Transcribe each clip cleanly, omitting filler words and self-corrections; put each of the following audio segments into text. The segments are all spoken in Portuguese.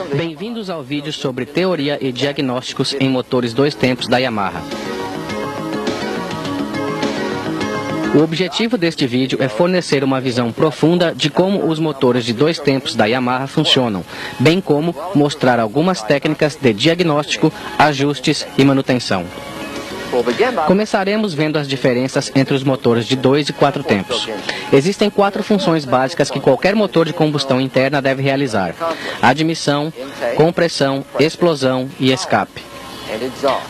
Bem-vindos ao vídeo sobre teoria e diagnósticos em motores 2 tempos da Yamaha. O objetivo deste vídeo é fornecer uma visão profunda de como os motores de 2 tempos da Yamaha funcionam, bem como mostrar algumas técnicas de diagnóstico, ajustes e manutenção. Começaremos vendo as diferenças entre os motores de 2 e 4 tempos. Existem 4 funções básicas que qualquer motor de combustão interna deve realizar: admissão, compressão, explosão e escape.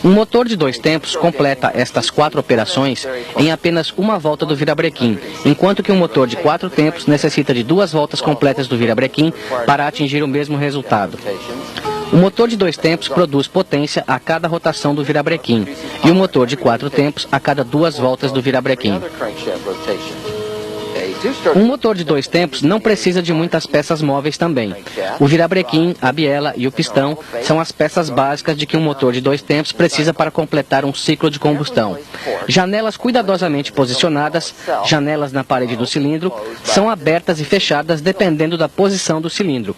Um motor de 2 tempos completa estas 4 operações em apenas uma volta do virabrequim, enquanto que um motor de 4 tempos necessita de 2 voltas completas do virabrequim para atingir o mesmo resultado. O motor de 2 tempos produz potência a cada rotação do virabrequim, e o motor de 4 tempos a cada 2 voltas do virabrequim. Um motor de 2 tempos não precisa de muitas peças móveis também. O virabrequim, a biela e o pistão são as peças básicas de que um motor de 2 tempos precisa para completar um ciclo de combustão. Janelas cuidadosamente posicionadas, janelas na parede do cilindro, são abertas e fechadas dependendo da posição do cilindro.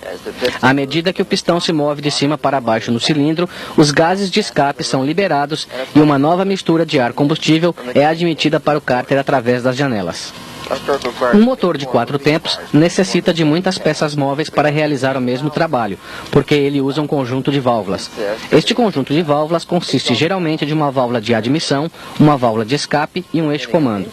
À medida que o pistão se move de cima para baixo no cilindro, os gases de escape são liberados e uma nova mistura de ar combustível é admitida para o cárter através das janelas. Um motor de 4 tempos necessita de muitas peças móveis para realizar o mesmo trabalho, porque ele usa um conjunto de válvulas. Este conjunto de válvulas consiste geralmente de uma válvula de admissão, uma válvula de escape e um eixo comando.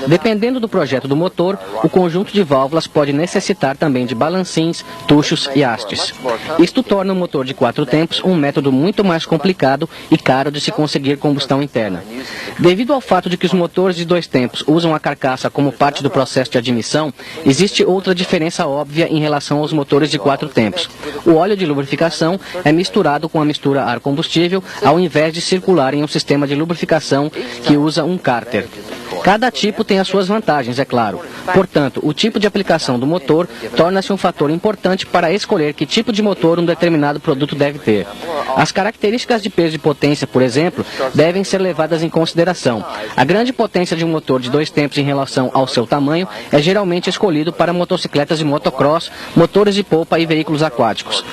Dependendo do projeto do motor, o conjunto de válvulas pode necessitar também de balancins, tuchos e hastes. Isto torna o motor de 4 tempos um método muito mais complicado e caro de se conseguir combustão interna. Devido ao fato de que os motores de 2 tempos usam a carcaça como parte do processo de admissão, existe outra diferença óbvia em relação aos motores de 4 tempos. O óleo de lubrificação é misturado com a mistura ar-combustível ao invés de circular em um sistema de lubrificação que usa um cárter. Cada tipo tem as suas vantagens, é claro. Portanto, o tipo de aplicação do motor torna-se um fator importante para escolher que tipo de motor um determinado produto deve ter. As características de peso e potência, por exemplo, devem ser levadas em consideração. A grande potência de um motor de 2 tempos em relação ao seu tamanho é geralmente escolhido para motocicletas de motocross, motores de polpa e veículos aquáticos.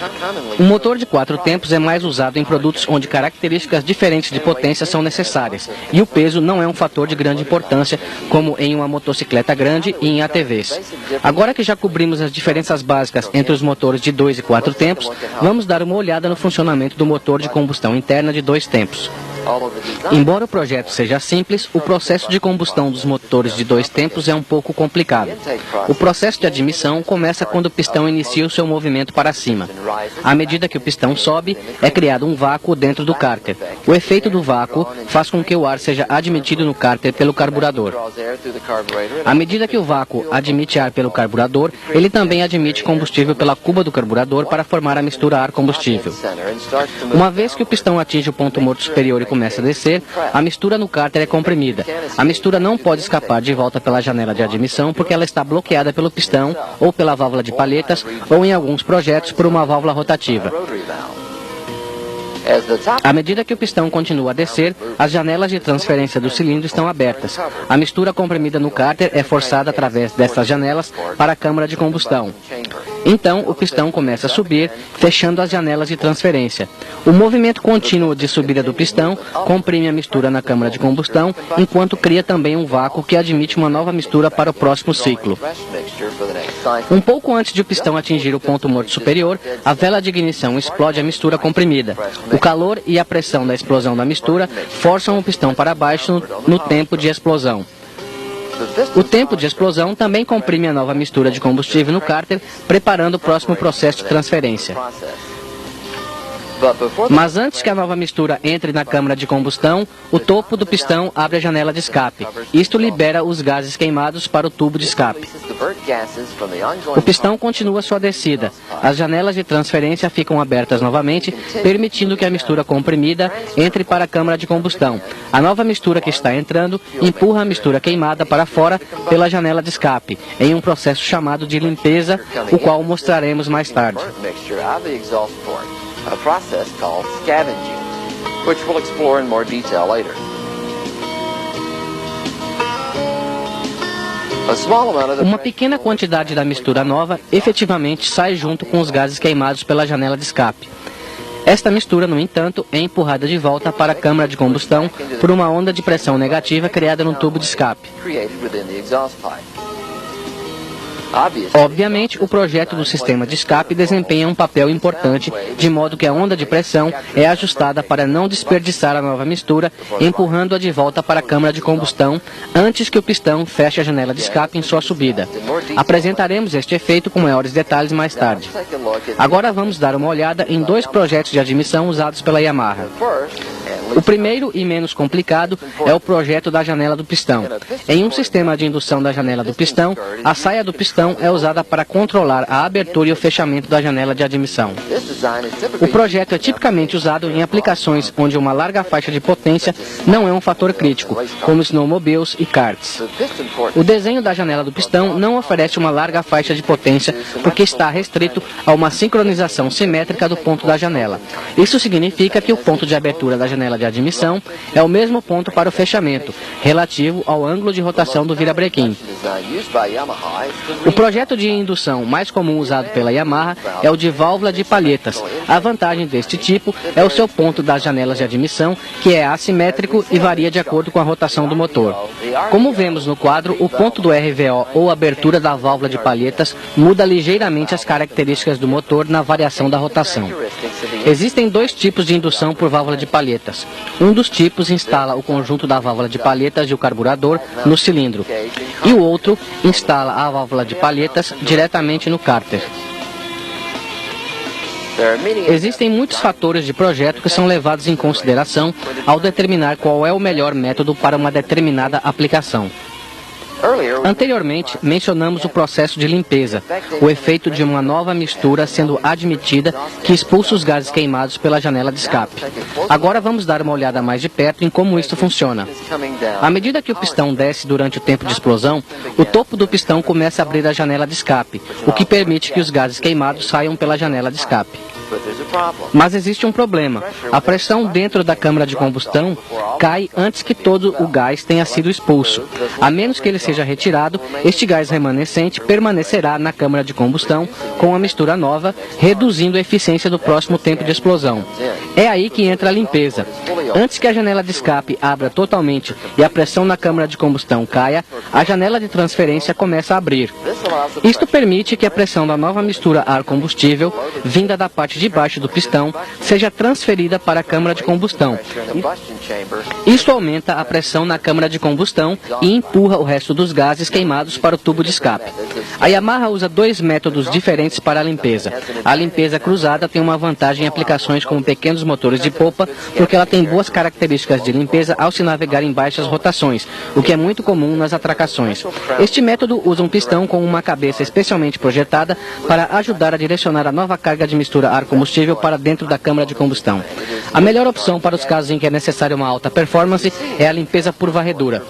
Um motor de 4 tempos é mais usado em produtos onde características diferentes de potência são necessárias, e o peso não é um fator de grande importância, como em uma motocicleta grande e em ATVs. Agora que já cobrimos as diferenças básicas entre os motores de 2 e 4 tempos, vamos dar uma olhada no funcionamento do motor de combustão interna de 2 tempos. Embora o projeto seja simples, o processo de combustão dos motores de 2 tempos é um pouco complicado. O processo de admissão começa quando o pistão inicia o seu movimento para cima. À medida que o pistão sobe, é criado um vácuo dentro do cárter. O efeito do vácuo faz com que o ar seja admitido no cárter pelo carburador. À medida que o vácuo admite ar pelo carburador, ele também admite combustível pela cuba do carburador para formar a mistura ar-combustível. Uma vez que o pistão atinge o ponto morto superior e começa a descer, a mistura no cárter é comprimida. A mistura não pode escapar de volta pela janela de admissão porque ela está bloqueada pelo pistão, ou pela válvula de palhetas, ou em alguns projetos por uma válvula rotativa. À medida que o pistão continua a descer, as janelas de transferência do cilindro estão abertas. A mistura comprimida no cárter é forçada através dessas janelas para a câmara de combustão. Então, o pistão começa a subir, fechando as janelas de transferência. O movimento contínuo de subida do pistão comprime a mistura na câmara de combustão, enquanto cria também um vácuo que admite uma nova mistura para o próximo ciclo. Um pouco antes de o pistão atingir o ponto morto superior, a vela de ignição explode a mistura comprimida. O calor e a pressão da explosão da mistura forçam o pistão para baixo no tempo de explosão. O tempo de explosão também comprime a nova mistura de combustível no cárter, preparando o próximo processo de transferência. Mas antes que a nova mistura entre na câmara de combustão, o topo do pistão abre a janela de escape. Isto libera os gases queimados para o tubo de escape. O pistão continua sua descida. As janelas de transferência ficam abertas novamente, permitindo que a mistura comprimida entre para a câmara de combustão. A nova mistura que está entrando empurra a mistura queimada para fora pela janela de escape, em um processo chamado de limpeza, o qual mostraremos mais tarde. A process called scavenging, which we'll explore in more detail later. Uma pequena quantidade da mistura nova efetivamente sai junto com os gases queimados pela janela de escape. Esta mistura, no entanto, é empurrada de volta para a câmara de combustão por uma onda de pressão negativa criada no tubo de escape. Obviamente, o projeto do sistema de escape desempenha um papel importante, de modo que a onda de pressão é ajustada para não desperdiçar a nova mistura, empurrando-a de volta para a câmara de combustão antes que o pistão feche a janela de escape em sua subida. Apresentaremos este efeito com maiores detalhes mais tarde. Agora vamos dar uma olhada em dois projetos de admissão usados pela Yamaha. O primeiro e menos complicado é o projeto da janela do pistão. Em um sistema de indução da janela do pistão, a saia do pistão é usada para controlar a abertura e o fechamento da janela de admissão. O projeto é tipicamente usado em aplicações onde uma larga faixa de potência não é um fator crítico, como snowmobiles e karts. O desenho da janela do pistão não oferece uma larga faixa de potência porque está restrito a uma sincronização simétrica do ponto da janela. Isso significa que o ponto de abertura da janela de admissão é o mesmo ponto para o fechamento, relativo ao ângulo de rotação do virabrequim. O projeto de indução mais comum usado pela Yamaha é o de válvula de palhetas. A vantagem deste tipo é o seu ponto das janelas de admissão, que é assimétrico e varia de acordo com a rotação do motor. Como vemos no quadro, o ponto do RVO ou abertura da válvula de palhetas muda ligeiramente as características do motor na variação da rotação. Existem dois tipos de indução por válvula de palhetas. Um dos tipos instala o conjunto da válvula de palhetas e o carburador no cilindro, e o outro instala a válvula de palhetas diretamente no cárter. Existem muitos fatores de projeto que são levados em consideração ao determinar qual é o melhor método para uma determinada aplicação. Anteriormente, mencionamos o processo de limpeza, o efeito de uma nova mistura sendo admitida que expulsa os gases queimados pela janela de escape. Agora vamos dar uma olhada mais de perto em como isto funciona. À medida que o pistão desce durante o tempo de explosão, o topo do pistão começa a abrir a janela de escape, o que permite que os gases queimados saiam pela janela de escape. Mas existe um problema. A pressão dentro da câmara de combustão cai antes que todo o gás tenha sido expulso. A menos que ele seja retirado, este gás remanescente permanecerá na câmara de combustão com a mistura nova, reduzindo a eficiência do próximo tempo de explosão. É aí que entra a limpeza. Antes que a janela de escape abra totalmente e a pressão na câmara de combustão caia, a janela de transferência começa a abrir. Isto permite que a pressão da nova mistura ar-combustível, vinda da parte de baixo do pistão, seja transferida para a câmara de combustão. Isso aumenta a pressão na câmara de combustão e empurra o resto dos gases queimados para o tubo de escape. A Yamaha usa dois métodos diferentes para a limpeza. A limpeza cruzada tem uma vantagem em aplicações como pequenos motores de popa, porque ela tem boas características de limpeza ao se navegar em baixas rotações, o que é muito comum nas atracações. Este método usa um pistão com uma cabeça especialmente projetada para ajudar a direcionar a nova carga de mistura ar-combustível para dentro da câmara de combustão. A melhor opção para os casos em que é necessária uma alta performance é a limpeza por varredura.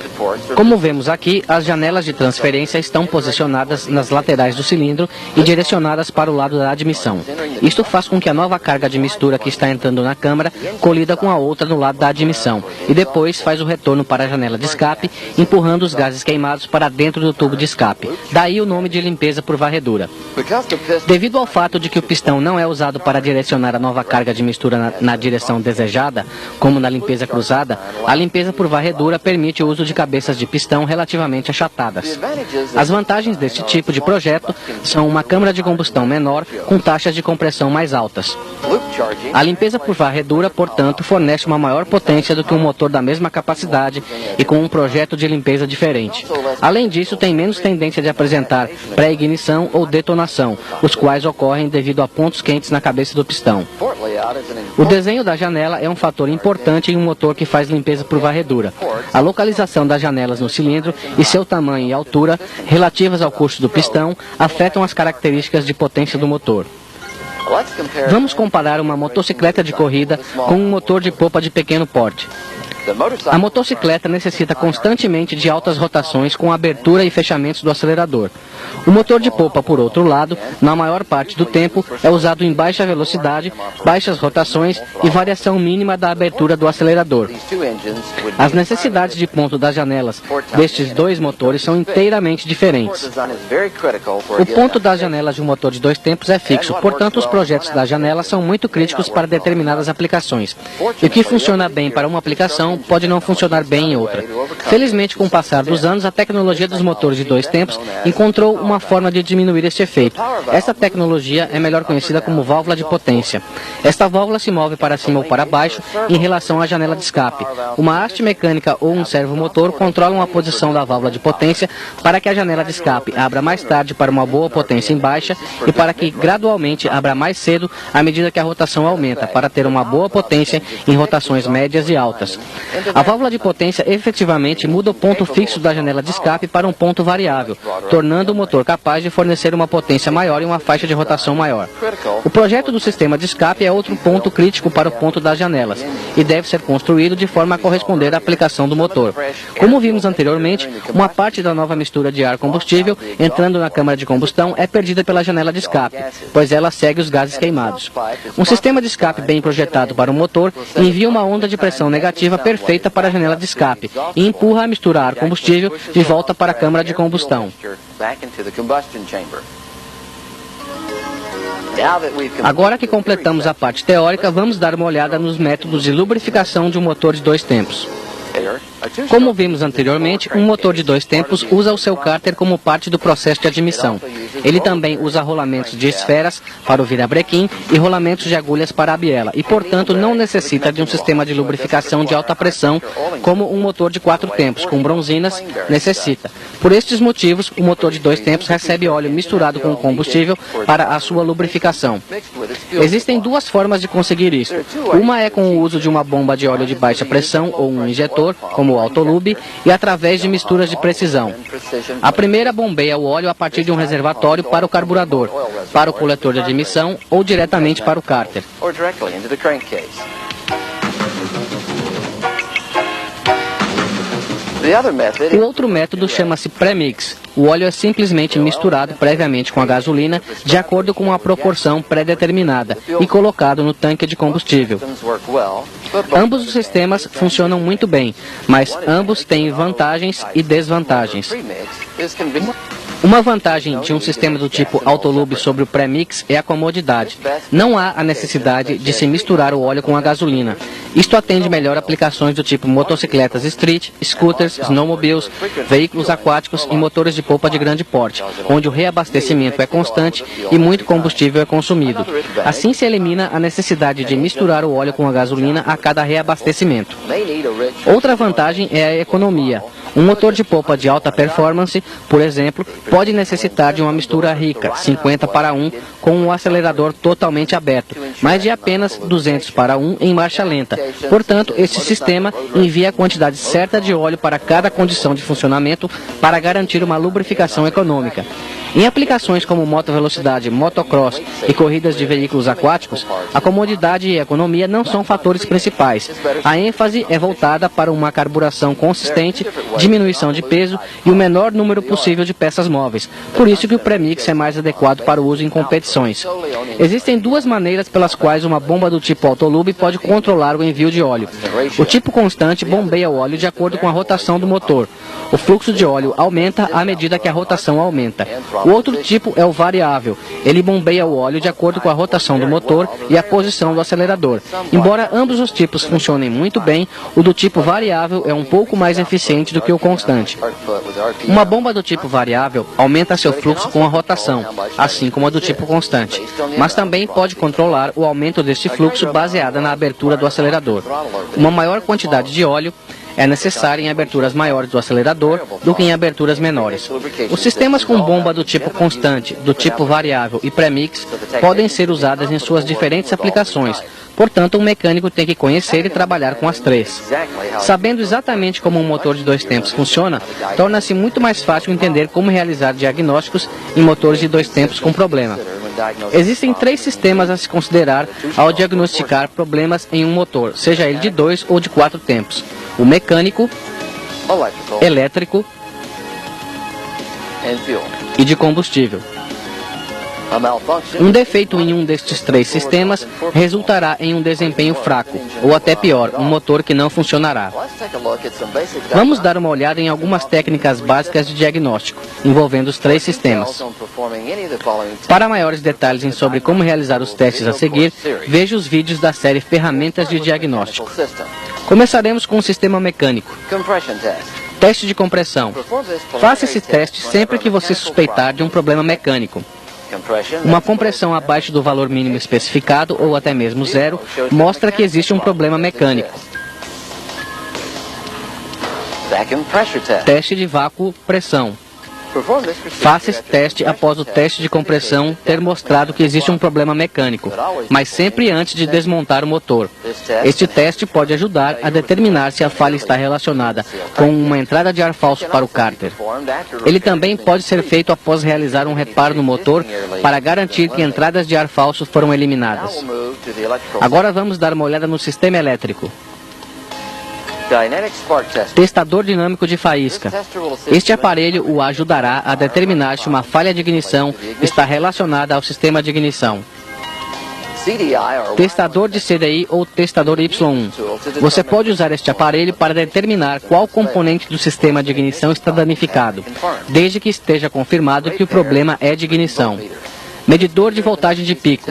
Como vemos aqui, as janelas de transferência estão posicionadas nas laterais do cilindro e direcionadas para o lado da admissão. Isto faz com que a nova carga de mistura que está entrando na câmara colida com a outra no lado da admissão e depois faz o retorno para a janela de escape, empurrando os gases queimados para dentro do tubo de escape. Daí o nome de limpeza por varredura. Devido ao fato de que o pistão não é usado para direcionar a nova carga de mistura na direção desejada, como na limpeza cruzada, a limpeza por varredura permite o uso de cabeças de pistão relativamente achatadas. As vantagens deste tipo de projeto são uma câmara de combustão menor com taxas de compressão mais altas. A limpeza por varredura, portanto, fornece uma maior potência do que um motor da mesma capacidade e com um projeto de limpeza diferente. Além disso, tem menos tendência de apresentar pré-ignição ou detonação, os quais ocorrem devido a pontos quentes na cabeça do pistão. O desenho da janela é um fator importante em um motor que faz limpeza por varredura. A localização das janelas no cilindro e seu tamanho e altura, relativas ao custo do pistão, afetam as características de potência do motor. Vamos comparar uma motocicleta de corrida com um motor de popa de pequeno porte. A motocicleta necessita constantemente de altas rotações com abertura e fechamentos do acelerador. O motor de polpa, por outro lado, na maior parte do tempo, é usado em baixa velocidade, baixas rotações e variação mínima da abertura do acelerador. As necessidades de ponto das janelas destes dois motores são inteiramente diferentes. O ponto das janelas de um motor de dois tempos é fixo, portanto os projetos das janelas são muito críticos para determinadas aplicações. E o que funciona bem para uma aplicação pode não funcionar bem em outra. Felizmente, com o passar dos anos, a tecnologia dos motores de dois tempos encontrou uma forma de diminuir este efeito. Esta tecnologia é melhor conhecida como válvula de potência. Esta válvula se move para cima ou para baixo em relação à janela de escape. Uma haste mecânica ou um servomotor controlam a posição da válvula de potência para que a janela de escape abra mais tarde para uma boa potência em baixa e para que gradualmente abra mais cedo à medida que a rotação aumenta, para ter uma boa potência em rotações médias e altas. A válvula de potência efetivamente muda o ponto fixo da janela de escape para um ponto variável, tornando o motor capaz de fornecer uma potência maior e uma faixa de rotação maior. O projeto do sistema de escape é outro ponto crítico para o ponto das janelas e deve ser construído de forma a corresponder à aplicação do motor. Como vimos anteriormente, uma parte da nova mistura de ar combustível entrando na câmara de combustão é perdida pela janela de escape, pois ela segue os gases queimados. Um sistema de escape bem projetado para o motor envia uma onda de pressão negativa perfeita para a janela de escape e empurra a mistura ar combustível de volta para a câmara de combustão. Agora que completamos a parte teórica, vamos dar uma olhada nos métodos de lubrificação de um motor de dois tempos. Como vimos anteriormente, um motor de dois tempos usa o seu cárter como parte do processo de admissão. Ele também usa rolamentos de esferas para o virabrequim e rolamentos de agulhas para a biela e, portanto, não necessita de um sistema de lubrificação de alta pressão como um motor de quatro tempos com bronzinas necessita. Por estes motivos, o motor de dois tempos recebe óleo misturado com combustível para a sua lubrificação. Existem duas formas de conseguir isso. Uma é com o uso de uma bomba de óleo de baixa pressão ou um injetor, como o Autolube, e através de misturas de precisão. A primeira bombeia o óleo a partir de um reservatório para o carburador, para o coletor de admissão ou diretamente para o cárter. O outro método chama-se pré-mix. O óleo é simplesmente misturado previamente com a gasolina de acordo com uma proporção pré-determinada e colocado no tanque de combustível. Ambos os sistemas funcionam muito bem, mas ambos têm vantagens e desvantagens. Uma vantagem de um sistema do tipo Autolube sobre o pré-mix é a comodidade. Não há a necessidade de se misturar o óleo com a gasolina. Isto atende melhor aplicações do tipo motocicletas street, scooters, snowmobiles, veículos aquáticos e motores de polpa de grande porte, onde o reabastecimento é constante e muito combustível é consumido. Assim se elimina a necessidade de misturar o óleo com a gasolina a cada reabastecimento. Outra vantagem é a economia. Um motor de polpa de alta performance, por exemplo, pode necessitar de uma mistura rica, 50:1, com um acelerador totalmente aberto, mas de apenas 200:1 em marcha lenta. Portanto, este sistema envia a quantidade certa de óleo para cada condição de funcionamento para garantir uma lubrificação econômica. Em aplicações como motovelocidade, motocross e corridas de veículos aquáticos, a comodidade e a economia não são fatores principais. A ênfase é voltada para uma carburação consistente, diminuição de peso e o menor número possível de peças móveis. Por isso que o pré-mix é mais adequado para o uso em competições. Existem duas maneiras pelas quais uma bomba do tipo Autolube pode controlar o envio de óleo. O tipo constante bombeia o óleo de acordo com a rotação do motor. O fluxo de óleo aumenta à medida que a rotação aumenta. O outro tipo é o variável. Ele bombeia o óleo de acordo com a rotação do motor e a posição do acelerador. Embora ambos os tipos funcionem muito bem, o do tipo variável é um pouco mais eficiente do que o constante. Uma bomba do tipo variável aumenta seu fluxo com a rotação, assim como a do tipo constante, mas também pode controlar o aumento deste fluxo baseada na abertura do acelerador. Uma maior quantidade de óleo é necessária em aberturas maiores do acelerador do que em aberturas menores. Os sistemas com bomba do tipo constante, do tipo variável e pré-mix podem ser usadas em suas diferentes aplicações. Portanto, um mecânico tem que conhecer e trabalhar com as três. Sabendo exatamente como um motor de dois tempos funciona, torna-se muito mais fácil entender como realizar diagnósticos em motores de dois tempos com problema. Existem três sistemas a se considerar ao diagnosticar problemas em um motor, seja ele de dois ou de quatro tempos. o mecânico, electrical, elétrico and fuel. e de combustível. A malfunction Um defeito em um destes três sistemas resultará em um desempenho fraco, ou até pior, um motor que não funcionará. Let's take a look at some basic Vamos dar uma olhada em algumas técnicas básicas de diagnóstico, envolvendo os três sistemas. on performing any of the following tests. Para maiores detalhes sobre como realizar os testes a seguir, veja os vídeos da série Ferramentas de Diagnóstico. System. Começaremos com o sistema mecânico. Compression test. Teste de compressão. Perform this Faça esse teste sempre que você suspeitar de um problema mecânico. compression. Uma compressão abaixo do valor mínimo especificado, ou até mesmo zero, mostra que existe um problema mecânico. Vacuum pressure test. Teste de vácuo-pressão. Perform this procedure Faça esse after teste após o teste de compressão ter mostrado que existe um problema mecânico, mas sempre antes de desmontar o motor. Este teste pode ajudar a determinar se a falha está relacionada com uma entrada de ar falso para o cárter. Ele também pode ser feito após realizar um reparo no motor para garantir que entradas de ar falso foram Now eliminadas. we'll move to the electrical Agora vamos dar uma olhada no sistema elétrico. Dynamic spark test. Testador dinâmico de faísca. Este aparelho o ajudará a determinar se uma falha de ignição está relacionada ao sistema de ignição. CDI or Testador de CDI ou testador Y1. Você pode usar este aparelho para determinar qual componente do sistema de ignição está danificado, desde que esteja confirmado que o problema é de ignição. Medidor de voltagem de pico.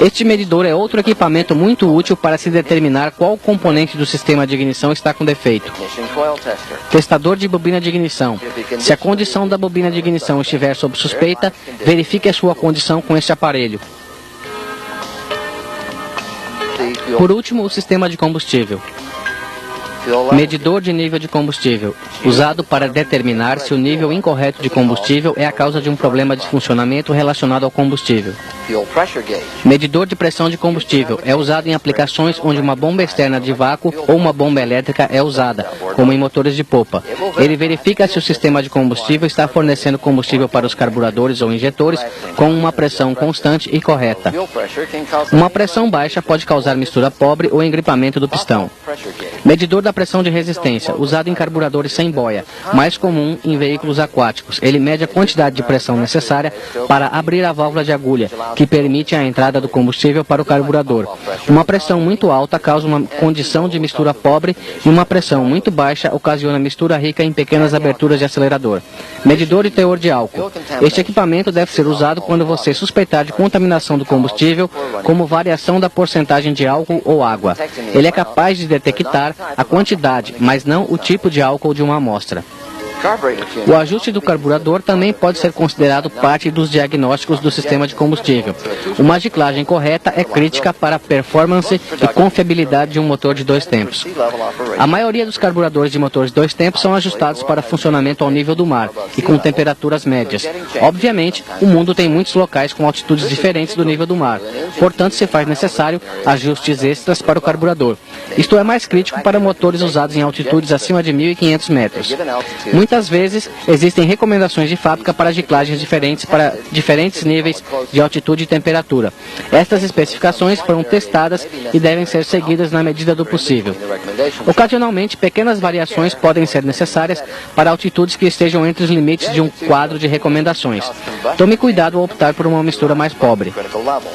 Este medidor é outro equipamento muito útil para se determinar qual componente do sistema de ignição está com defeito. ignition coil tester. Testador de bobina de ignição. Se a condição da bobina de ignição estiver sob suspeita, verifique a sua condição com este aparelho. The fuel, Por último, o sistema de combustível. fuel level. Medidor de nível de combustível, usado para determinar se o nível incorreto de combustível é a causa de um problema de funcionamento relacionado ao combustível. Fuel pressure gauge. Medidor de pressão de combustível é usado em aplicações onde uma bomba externa de vácuo ou uma bomba elétrica é usada, como em motores de popa. Ele verifica se o sistema de combustível está fornecendo combustível para os carburadores ou injetores com uma pressão constante e correta. Fuel pressure can cause Uma pressão baixa pode causar mistura pobre ou engripamento do pistão. pressure gauge. Medidor da pressão de resistência, usado em carburadores sem boia, mais comum em veículos aquáticos. Ele mede a quantidade de pressão necessária para abrir a válvula de agulha, que permite a entrada do combustível para o carburador. Uma pressão muito alta causa uma condição de mistura pobre e uma pressão muito baixa ocasiona mistura rica em pequenas aberturas de acelerador. Medidor de teor de álcool. Este equipamento deve ser usado quando você suspeitar de contaminação do combustível, como variação da porcentagem de álcool ou água. Ele é capaz de detectar a quantidade, mas não o tipo de álcool de uma amostra. Carburetor tuning. O ajuste do carburador também pode ser considerado parte dos diagnósticos do sistema de combustível. Uma giclagem correta é crítica para a performance e confiabilidade de um motor de dois tempos. Sea level operation. A maioria dos carburadores de motores de dois tempos são ajustados para funcionamento ao nível do mar e com temperaturas médias. Obviamente, o mundo tem muitos locais com altitudes diferentes do nível do mar. Portanto, se faz necessário ajustes extras para o carburador. Isto é mais crítico para motores usados em altitudes acima de 1.500 metros. Given altitude. Muitas vezes, existem recomendações de fábrica para giclagens diferentes para diferentes níveis de altitude e temperatura. Estas especificações foram testadas e devem ser seguidas na medida do possível. The recommendation. Ocasionalmente, pequenas variações podem ser necessárias para altitudes que estejam entre os limites de um quadro de recomendações. Tome cuidado ao optar por uma mistura mais pobre. Critical level.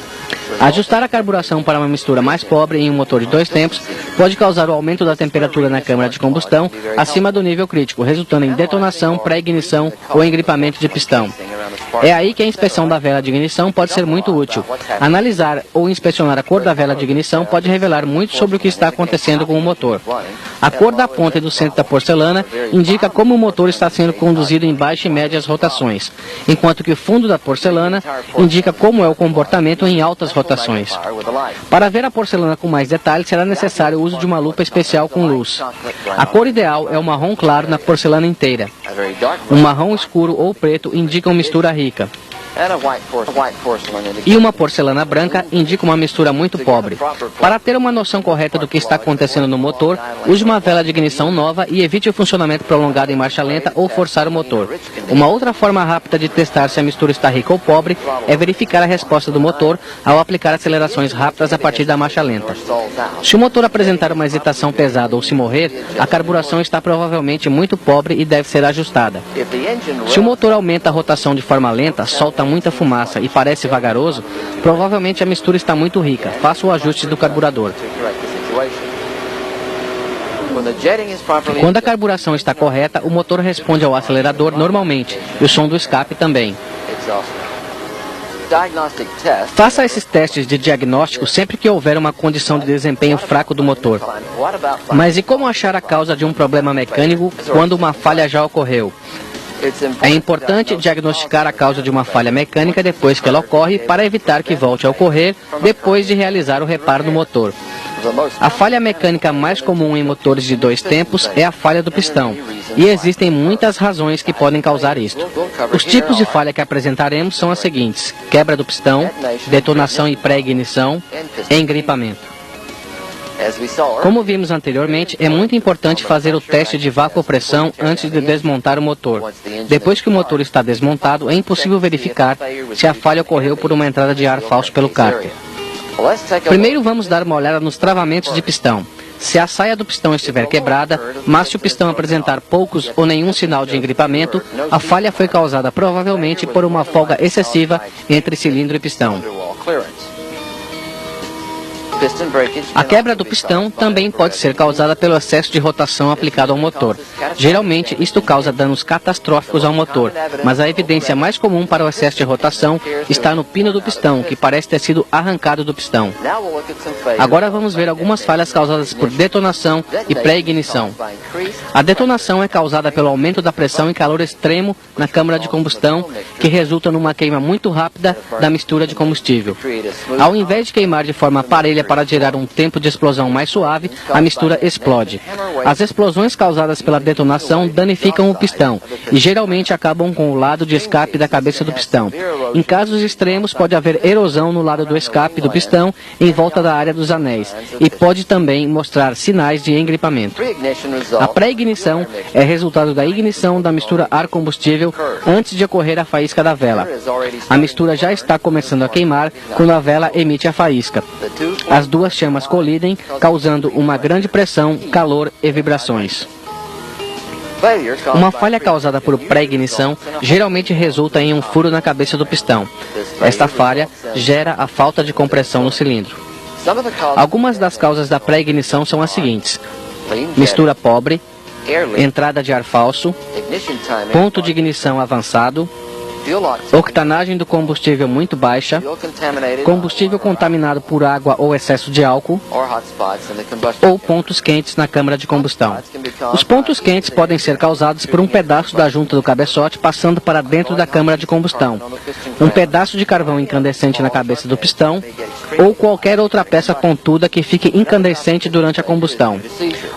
Ajustar a carburação para uma mistura mais pobre em um motor de dois tempos pode causar o aumento da temperatura na câmara de combustão acima do nível crítico, resultando em detonação, pré-ignição ou engripamento de pistão. É aí que a inspeção da vela de ignição pode ser muito útil. Analisar ou inspecionar a cor da vela de ignição pode revelar muito sobre o que está acontecendo com o motor. A cor da ponta e do centro da porcelana indica como o motor está sendo conduzido em baixa e médias rotações, enquanto que o fundo da porcelana indica como é o comportamento em altas rotações. Para ver a porcelana com mais detalhes, será necessário o uso de uma lupa especial com luz. A cor ideal é o marrom claro na porcelana inteira. A very dark Um marrom escuro ou preto indica uma mistura rica. And a white porcelain indicates E uma porcelana branca indica uma mistura muito pobre. Para ter uma noção correta do que está acontecendo no motor, use uma vela de ignição nova e evite o funcionamento prolongado em marcha lenta ou forçar o motor. Uma outra forma rápida de testar se a mistura está rica ou pobre é verificar a resposta do motor ao aplicar acelerações rápidas a partir da marcha lenta. Se o motor apresentar uma hesitação pesada ou se morrer, a carburação está provavelmente muito pobre e deve ser ajustada. Se o motor aumenta a rotação de forma lenta, solta muita fumaça e parece vagaroso, provavelmente a mistura está muito rica. Faça o ajuste do carburador. Quando a carburação está correta, o motor responde ao acelerador normalmente e o som do escape também. Faça esses testes de diagnóstico sempre que houver uma condição de desempenho fraco do motor. Mas e como achar a causa de um problema mecânico quando uma falha já ocorreu? É importante diagnosticar a causa de uma falha mecânica depois que ela ocorre para evitar que volte a ocorrer depois de realizar o reparo no motor. A falha mecânica mais comum em motores de 2 tempos é a falha do pistão, e existem muitas razões que podem causar isto. Os tipos de falha que apresentaremos são as seguintes: quebra do pistão, detonação e pré-ignição, e engripamento. Como vimos anteriormente, é muito importante fazer o teste de vácuo-pressão antes de desmontar o motor. Depois que o motor está desmontado, é impossível verificar se a falha ocorreu por uma entrada de ar falso pelo cárter. Primeiro vamos dar uma olhada nos travamentos de pistão. Se a saia do pistão estiver quebrada, mas se o pistão apresentar poucos ou nenhum sinal de engripamento, a falha foi causada provavelmente por uma folga excessiva entre cilindro e pistão. A quebra do pistão também pode ser causada pelo excesso de rotação aplicado ao motor. Geralmente, isto causa danos catastróficos ao motor, mas a evidência mais comum para o excesso de rotação está no pino do pistão, que parece ter sido arrancado do pistão. Agora vamos ver algumas falhas causadas por detonação e pré-ignição. A detonação é causada pelo aumento da pressão e calor extremo na câmara de combustão, que resulta numa queima muito rápida da mistura de combustível. Ao invés de queimar de forma parelha para gerar um tempo de explosão mais suave, a mistura explode. As explosões causadas pela detonação danificam o pistão e geralmente acabam com o lado de escape da cabeça do pistão. Em casos extremos, pode haver erosão no lado do escape do pistão em volta da área dos anéis e pode também mostrar sinais de engripamento. A pré-ignição é resultado da ignição da mistura ar-combustível antes de ocorrer a faísca da vela. A mistura já está começando a queimar quando a vela emite a faísca. As duas chamas colidem, causando uma grande pressão, calor e vibrações. Uma falha causada por pré-ignição geralmente resulta em um furo na cabeça do pistão. Esta falha gera a falta de compressão no cilindro. Algumas das causas da pré-ignição são as seguintes: mistura pobre, entrada de ar falso, ponto de ignição avançado, octanagem do combustível muito baixa, combustível contaminado por água ou excesso de álcool, ou pontos quentes na câmara de combustão. Os pontos quentes podem ser causados por um pedaço da junta do cabeçote passando para dentro da câmara de combustão, um pedaço de carvão incandescente na cabeça do pistão, ou qualquer outra peça pontuda que fique incandescente durante a combustão.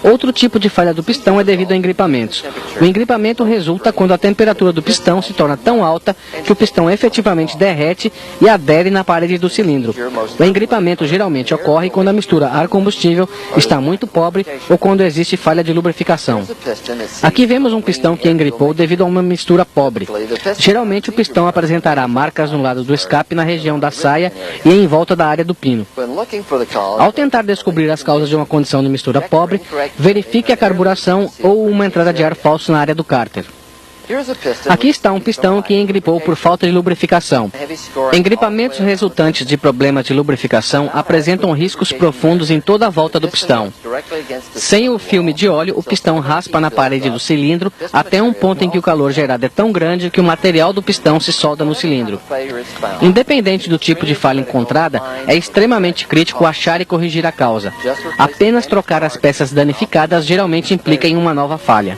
Outro tipo de falha do pistão é devido a engripamentos. O engripamento resulta quando a temperatura do pistão se torna tão alta que o pistão efetivamente derrete e adere na parede do cilindro. O engripamento geralmente ocorre quando a mistura ar-combustível está muito pobre ou quando existe falha de lubrificação. Aqui vemos um pistão que engripou devido a uma mistura pobre. Geralmente o pistão apresentará marcas no lado do escape na região da saia e em volta da área do pino. Ao tentar descobrir as causas de uma condição de mistura pobre, verifique a carburação ou uma entrada de ar falso na área do cárter. Aqui está um pistão que engripou por falta de lubrificação. Engripamentos resultantes de problemas de lubrificação apresentam riscos profundos em toda a volta do pistão. Sem o filme de óleo, o pistão raspa na parede do cilindro até um ponto em que o calor gerado é tão grande que o material do pistão se solda no cilindro. Independente do tipo de falha encontrada, é extremamente crítico achar e corrigir a causa. Apenas trocar as peças danificadas geralmente implica em uma nova falha.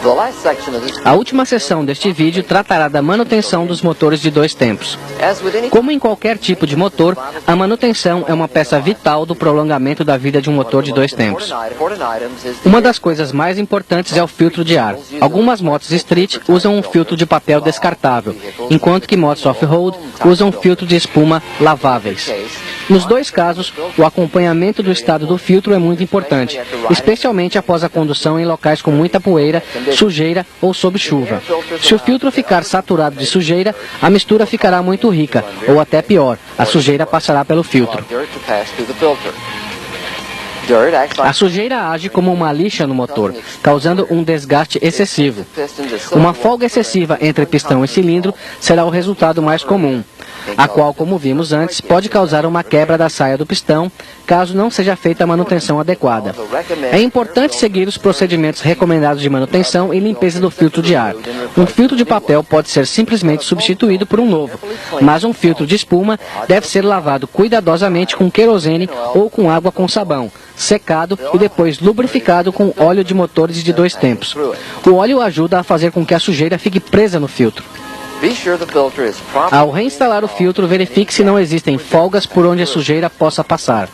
The last section of this A última seção deste vídeo tratará da manutenção dos motores de 2 tempos. as with any Como em qualquer tipo de motor, a manutenção é uma peça vital do prolongamento da vida de um motor de 2 tempos. important items is Uma das coisas mais importantes é o filtro de ar. Algumas motos street usam um filtro de papel descartável, enquanto que motos off-road usam filtro de espuma laváveis. Nos dois casos, o acompanhamento do estado do filtro é muito importante, especialmente após a condução em locais com muita poeira, sujeira ou sob chuva. Se o filtro ficar saturado de sujeira, a mistura ficará muito rica, ou até pior, a sujeira passará pelo filtro. dirt to pass through the filter. Dirt acts A like sujeira age como uma lixa no motor, causando um desgaste excessivo. pistons is Uma folga excessiva entre pistão e cilindro será o resultado mais comum, a qual, como vimos antes, pode causar uma quebra da saia do pistão, caso não seja feita a manutenção adequada. É importante seguir os procedimentos recomendados de manutenção e limpeza do filtro de ar. Um filtro de papel pode ser simplesmente substituído por um novo, mas um filtro de espuma deve ser lavado cuidadosamente com querosene ou com água com sabão, secado e depois lubrificado com óleo de motores de 2 tempos. O óleo ajuda a fazer com que a sujeira fique presa no filtro. be sure the filter is properly Ao reinstalar o filtro, verifique se não existem folgas por onde a sujeira possa passar.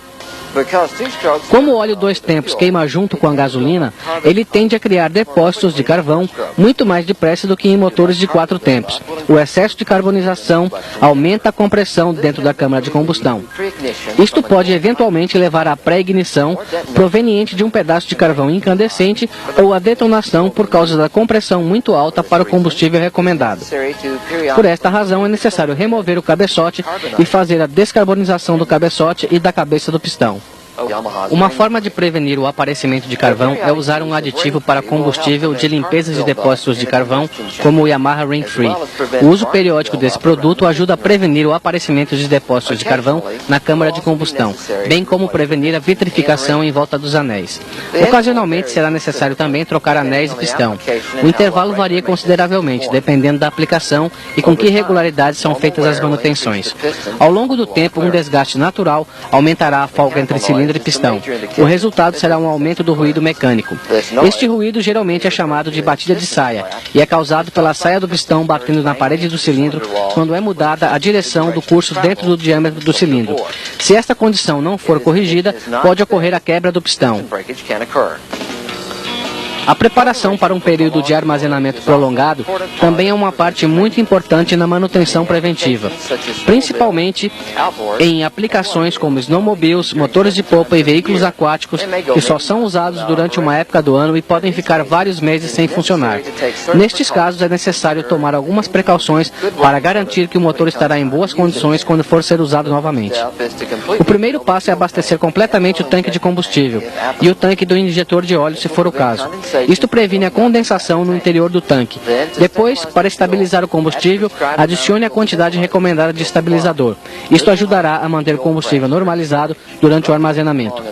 because two-strokes Como o óleo 2 tempos queima junto com a gasolina, ele tende a criar depósitos de carvão muito mais depressa do que em motores de 4 tempos. O excesso de carbonização aumenta a compressão dentro da câmara de combustão. pre-ignition Isto pode eventualmente levar à pré-ignição proveniente de um pedaço de carvão incandescente ou à detonação por causa da compressão muito alta para o combustível recomendado. necessary to periodic Por esta razão, é necessário remover o cabeçote e fazer a descarbonização do cabeçote e da cabeça do pistão. Yamaha Uma forma de prevenir o aparecimento de carvão é usar um aditivo para combustível de limpeza de depósitos de carvão, como o Yamaha Ring Free. O uso periódico desse produto ajuda a prevenir o aparecimento de depósitos de carvão na câmara de combustão, bem como prevenir a vitrificação em volta dos anéis. Ocasionalmente será necessário também trocar anéis e pistão. O intervalo varia consideravelmente, dependendo da aplicação e com que regularidade são feitas as manutenções. Ao longo do tempo, um desgaste natural aumentará a folga entre cilindro e pistão. O resultado será um aumento do ruído mecânico. Este ruído geralmente é chamado de batida de saia e é causado pela saia do pistão batendo na parede do cilindro quando é mudada a direção do curso dentro do diâmetro do cilindro. Se esta condição não for corrigida, pode ocorrer a quebra do pistão. breakage can occur. A preparação para um período de armazenamento prolongado também é uma parte muito importante na manutenção preventiva, principalmente em aplicações como snowmobiles, motores de polpa e veículos aquáticos que só são usados durante uma época do ano e podem ficar vários meses sem funcionar. Nestes casos é necessário tomar algumas precauções para garantir que o motor estará em boas condições quando for ser usado novamente. O primeiro passo é abastecer completamente o tanque de combustível e o tanque do injetor de óleo, se for o caso. Isto previne a condensação no interior do tanque. Depois, para estabilizar o combustível, adicione a quantidade recomendada de estabilizador. Isto ajudará a manter o combustível normalizado durante o armazenamento.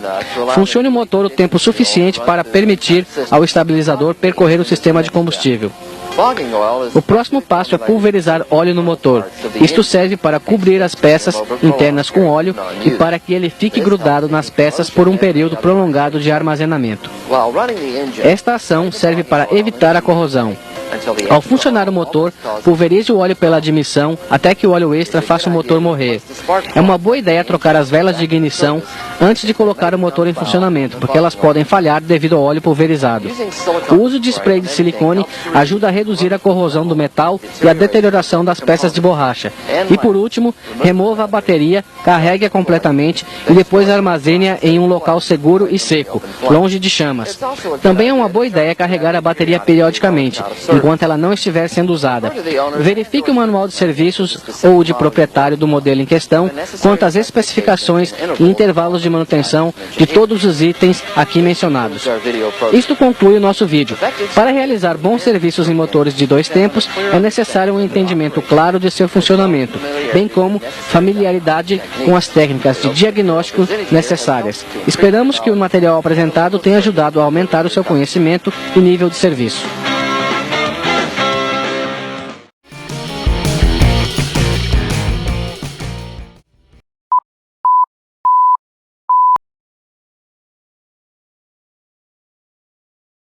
Funcione o motor o tempo suficiente para permitir ao estabilizador percorrer o sistema de combustível. Fogging oil is O próximo passo é pulverizar óleo no motor. Isto serve para cobrir as peças internas com óleo e para que ele fique grudado nas peças por um período prolongado de armazenamento. while running the engine Esta ação serve para evitar a corrosão. until the Ao funcionar o motor, pulverize o óleo pela admissão até que o óleo extra faça o motor morrer. É uma boa ideia trocar as velas de ignição antes de colocar o motor em funcionamento, porque elas podem falhar devido ao óleo pulverizado. O uso de spray de silicone ajuda a reduzir a corrosão do metal e a deterioração das peças de borracha. E por último, remova a bateria, carregue-a completamente e depois armazene-a em um local seguro e seco, longe de chamas. Também é uma boa ideia carregar a bateria periodicamente, enquanto ela não estiver sendo usada. Verifique o manual de serviços ou o de proprietário do modelo em questão quanto às especificações e intervalos de manutenção de todos os itens aqui mencionados. Isto conclui o nosso vídeo. Para realizar bons serviços em motores de 2 tempos, é necessário um entendimento claro de seu funcionamento, bem como familiaridade com as técnicas de diagnóstico necessárias. Esperamos que o material apresentado tenha ajudado a aumentar o seu conhecimento e nível de serviço.